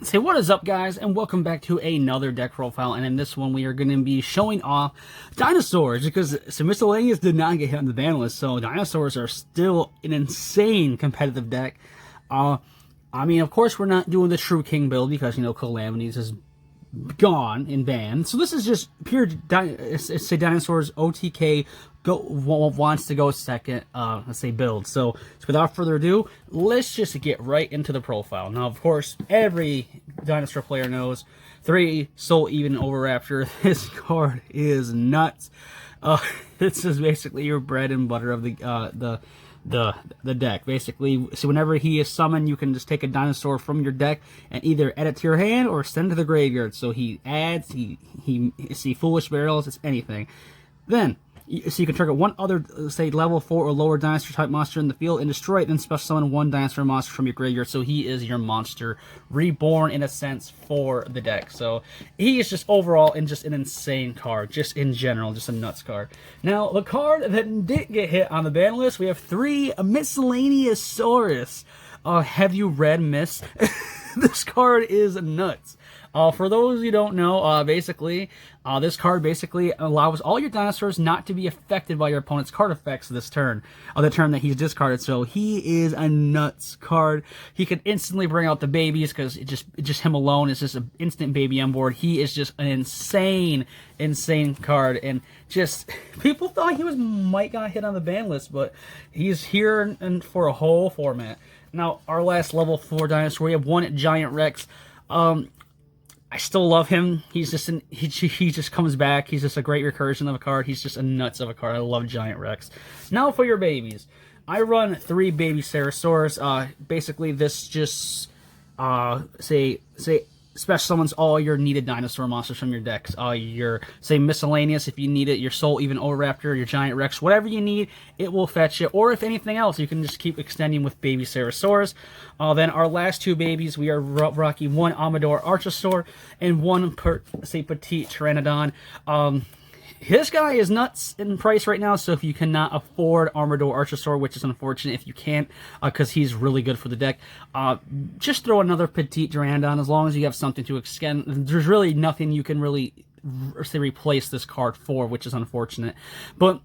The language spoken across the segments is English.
Say what is up, guys, and welcome back to another deck profile. And in this one, we are going to be showing off dinosaurs because some miscellaneous did not get hit on the ban list, so dinosaurs are still an insane competitive deck. I mean, of course, we're not doing the true king build because Calamities is gone and banned. So this is just pure say dinosaurs OTK wants to go second let's say build. So without further ado, let's just get right into the profile. Now of course every dinosaur player knows 3 Soul Even Over Raptor. This card is nuts. This is basically your bread and butter of the deck. Basically, so whenever he is summoned, you can just take a dinosaur from your deck and either add it to your hand or send it to the graveyard. So he adds, he see Foolish Barrels, it's anything. Then so you can target one other, say, level 4 or lower dinosaur type monster in the field and destroy it, then special summon one dinosaur monster from your graveyard. So he is your monster reborn in a sense for the deck. So he is just overall just an insane card, just in general, just a nuts card. Now the card that did get hit on the ban list, we have 3 Miscellaneous Saurus. Have you read Miss? This card is nuts. For those who don't know, basically, this card basically allows all your dinosaurs not to be affected by your opponent's card effects this turn, the turn that he's discarded. So he is a nuts card. He can instantly bring out the babies because just him alone is just an instant baby on board. He is just an insane card, and just people thought he might got hit on the ban list, but he's here and for a whole format. Now our last level 4 dinosaur, we have 1 Giant Rex. I still love him. He's just he just comes back. He's just a great recursion of a card. He's just a nuts of a card. I love Giant Rex. Now for your babies, I run 3 baby Ceratosaurus. Basically, this just say special summons all your needed dinosaur monsters from your decks. Your, say, miscellaneous if you need it, your Soul Even Oviraptor, your Giant Rex, whatever you need, it will fetch it. Or if anything else, you can just keep extending with baby Ceratosaurus. Then our last 2 babies, we are rocking 1 Amador Archosaur and 1 Petite Pteranodon. This guy is nuts in price right now, so if you cannot afford Amador Archosaur, which is unfortunate if you can't, because he's really good for the deck, just throw another Petite Pteranodon as long as you have something to extend. There's really nothing you can really say replace this card for, which is unfortunate. But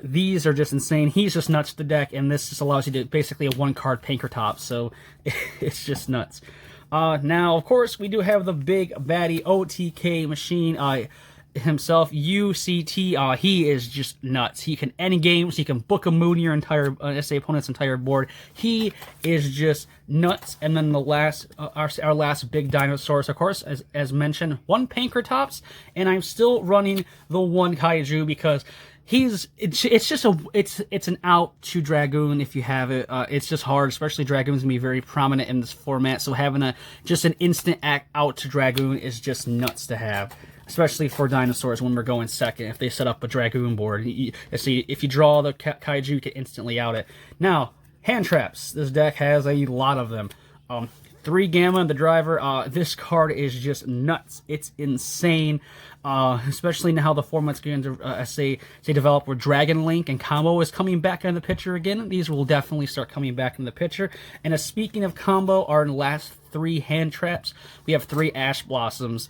these are just insane. He's just nuts the deck, and this just allows you to basically a 1-card Pankratops, so it's just nuts. Now, of course, we do have the big baddie OTK machine, himself, UCT. He is just nuts. He can end games. He can book a moon your entire opponent's entire board. He is just nuts. And then the last, our last big dinosaurs, of course, as mentioned, 1 Pankratops, and I'm still running the 1 Kaiju because it's an out to Dragoon if you have it. It's just hard, especially Dragoon's gonna be very prominent in this format. So having just an instant out to Dragoon is just nuts to have, especially for dinosaurs when we're going second. If they set up a Dragoon board, see, if you draw the Kaiju, you can instantly out it. Now, hand traps. This deck has a lot of them. 3 Gamma, the driver. This card is just nuts. It's insane, especially now how the format's going to say develop where Dragon Link and Combo is coming back in the picture again. These will definitely start coming back in the picture. And speaking of Combo, our last 3 hand traps, we have 3 Ash Blossoms.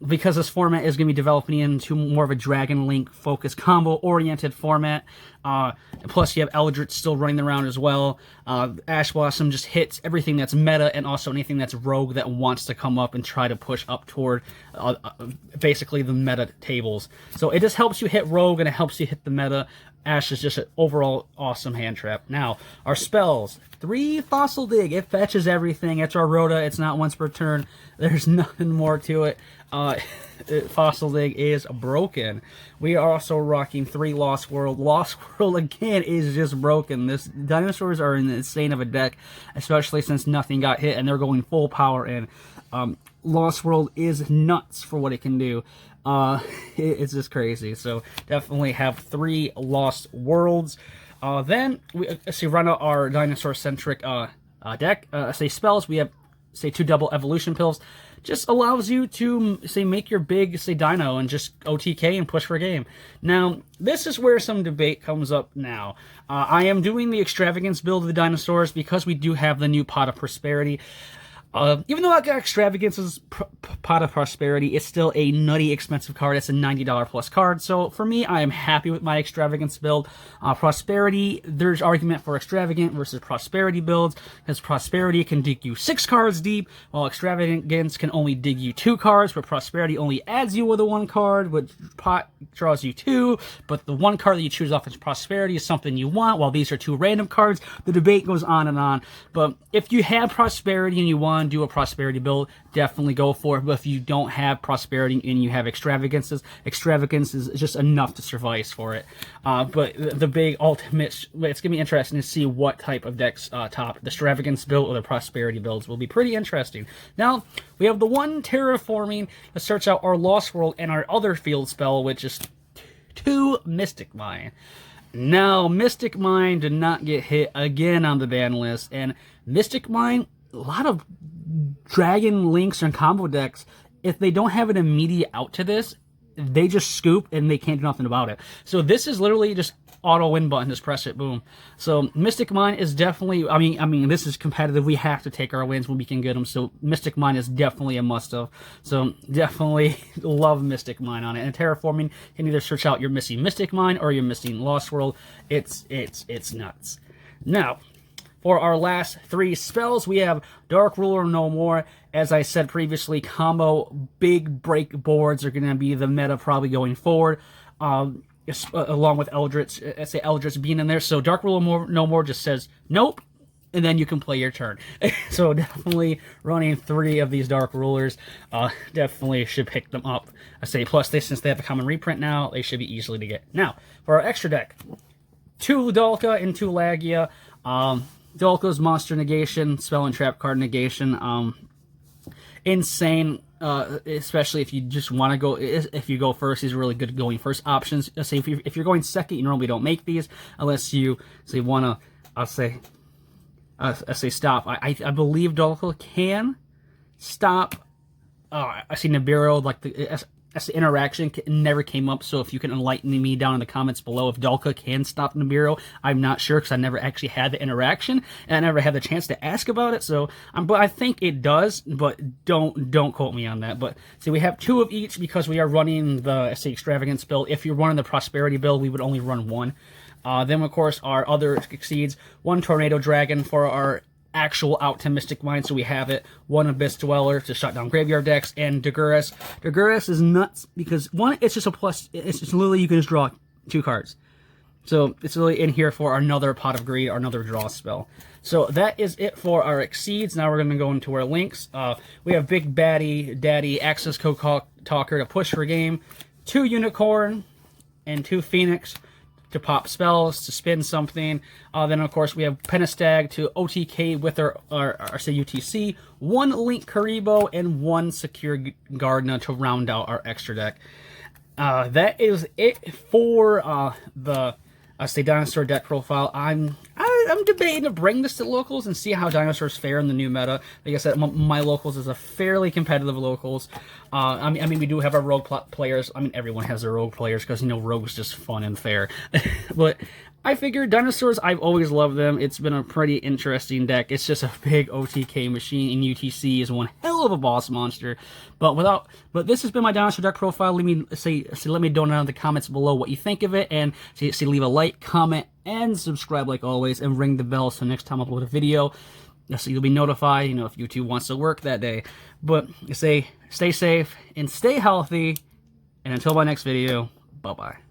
Because this format is going to be developing into more of a Dragon Link focused combo oriented format. Plus you have Eldritch still running around as well. Ash Blossom just hits everything that's meta and also anything that's rogue that wants to come up and try to push up toward basically the meta tables. So it just helps you hit rogue and it helps you hit the meta. Ash is just an overall awesome hand trap. Now, our spells. 3 Fossil Dig. It fetches everything. It's our Rhoda. It's not once per turn. There's nothing more to it. Fossil Dig is broken. We are also rocking 3 Lost World. Lost World, again, is just broken. This dinosaurs are insane of a deck, especially since nothing got hit, and they're going full power in. Lost World is nuts for what it can do. It's just crazy. So definitely have 3 Lost Worlds. Then we run out our dinosaur-centric deck. Say spells, we have 2 double evolution pills. Just allows you to make your big dino and just OTK and push for a game. Now this is where some debate comes up. Now I am doing the extravagance build of the dinosaurs because we do have the new Pot of Prosperity. Even though I got Extravagance's Pot of Prosperity, it's still a nutty expensive card. It's a $90 plus card. So for me, I am happy with my Extravagance build. Prosperity, there's argument for Extravagant versus Prosperity builds, because Prosperity can dig you 6 cards deep, while Extravagance can only dig you 2 cards, where Prosperity only adds you with a 1 card, which Pot draws you 2, but the 1 card that you choose off as Prosperity is something you want, while these are 2 random cards. The debate goes on and on. But if you have Prosperity and you want do a Prosperity build, definitely go for it. But if you don't have Prosperity and you have Extravagance is just enough to suffice for it. But the big ultimate, it's gonna be interesting to see what type of decks top the Extravagance build or the Prosperity builds will be pretty interesting. Now we have the one terraforming to search out our Lost World and our other field spell, which is 2 Mystic Mine. Now Mystic Mine did not get hit again on the ban list, and Mystic Mine, a lot of Dragon Links and combo decks, if they don't have an immediate out to this, they just scoop and they can't do nothing about it. So this is literally just auto win button, just press it, boom. So Mystic Mine is definitely, I mean this is competitive. We have to take our wins when we can get them. So Mystic Mine is definitely a must-have. So definitely love Mystic Mine on it. And Terraforming can either search out your missing Mystic Mine or your missing Lost World. It's nuts. Now, for our last 3 spells, we have Dark Ruler No More. As I said previously, combo big break boards are going to be the meta probably going forward, along with Eldritch, Eldritch being in there. So Dark Ruler No More just says nope, and then you can play your turn. So definitely running 3 of these Dark Rulers, definitely should pick them up. Plus since they have a common reprint now, they should be easily to get. Now, for our extra deck, 2 Dalka and 2 Lagia. Dalka's Monster Negation, Spell and Trap card Negation. Insane, especially if you just want to go, if you go first, these are really good going first options. Let's say if you're going second, you normally don't make these, unless you say want to, I'll say stop. I believe Dalka can stop, I see Nibiru, like the interaction never came up, so if you can enlighten me down in the comments below if Dalka can stop Nibiru, I'm not sure because I never actually had the interaction and I never had the chance to ask about it. So, but I think it does, but don't quote me on that. But see, we have 2 of each because we are running the Extravagance build. If you're running the Prosperity build, we would only run 1. Then of course our other exceeds 1 Tornado Dragon for our actual out to Mystic Mine, so we have it. 1 Abyss Dweller to shut down graveyard decks, and Daguerreus. Daguerreus is nuts because 1, it's just a plus. It's just literally you can just draw 2 cards. So it's really in here for another Pot of Greed or another draw spell. So that is it for our exceeds. Now we're going to go into our links. We have Big Baddie Daddy Access Code Talker to push for game, 2 Unicorn, and 2 Phoenix to pop spells, to spin something. Then, of course, we have Pentastag to OTK with our UTC, 1 Link Karibo, and 1 Secure Gardna to round out our extra deck. That is it for the Dinosaur deck profile. I'm debating to bring this to locals and see how dinosaurs fare in the new meta. Like I said, my locals is a fairly competitive locals. I mean, we do have our rogue players. I mean, everyone has their rogue players because, you know, rogue is just fun and fair. But I figured dinosaurs, I've always loved them. It's been a pretty interesting deck. It's just a big OTK machine, and UTC is one hell of a boss monster. But this has been my dinosaur deck profile. Let me know down in the comments below what you think of it, and leave a like, comment, and subscribe like always, and ring the bell so next time I upload a video, so you'll be notified, you know, if YouTube wants to work that day. But stay safe and stay healthy, and until my next video, bye-bye.